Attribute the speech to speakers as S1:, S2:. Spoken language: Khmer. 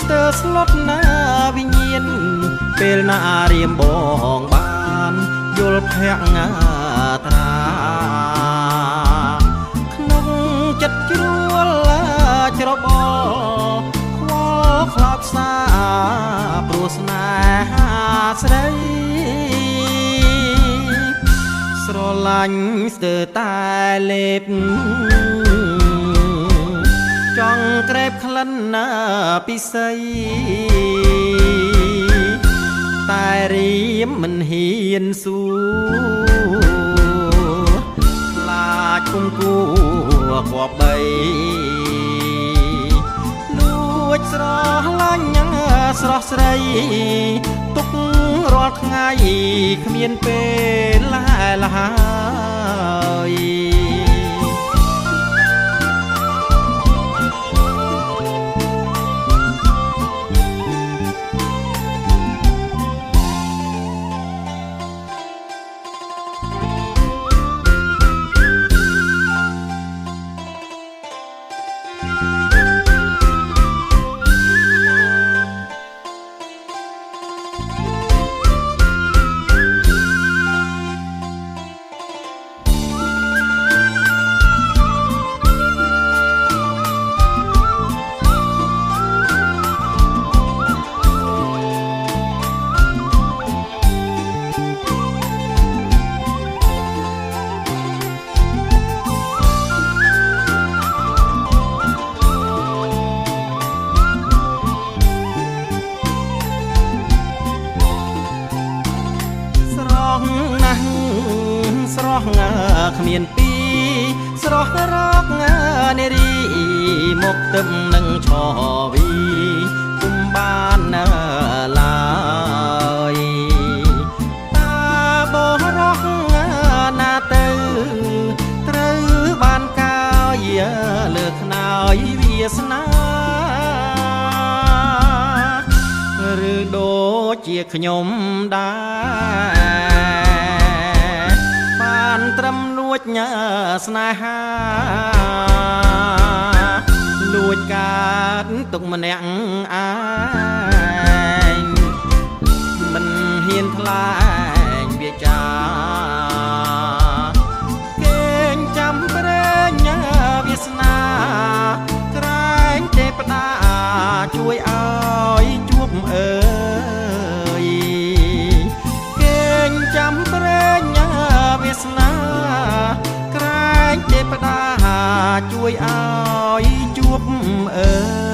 S1: ស្ទើស្លុតណាវិញ្ញាណពេលណារៀមបងបានយល់ភ័ក្រត្រាក្នុងចិត្តជ្រួលច្របល់ខ្វល់ខ្លោចផ្សាព្រោះស្នេហាស្រីស្រឡាញ់ស្ទើតែលេបចង់ក្រេបក្លិនណាពិសីតែរៀមមិនហ៊ានសួរខ្លាចគុំគួគប្បីលួចស្រឡាញ់ញ៉ាំស្រស់ស្រីទុករាល់ថ្ងៃគ្មានពេលលហើយគ្មានពីស្រស់រកនារីមកទឹមនឹងឆវីគុំបានឡើយតាបរោះណាទៅត្រូវបានកាយលើខ្នើយវាសនាឬដូចជាខ្ញុំដែរបានត្រឹមលួចញ៉ាស្នេហាលួចកាតទុកម្នាក់ឯងមិនហ៊ានថ្លែងវាចាគេងចាំប្រេងញ៉ាវាសនាក្រែងទេពតាជួយឲ្យជួបអើយគេងចាំប្រេងញ៉ាវាសនាក្រែងទេពតាជួយឲ្យជួបអើ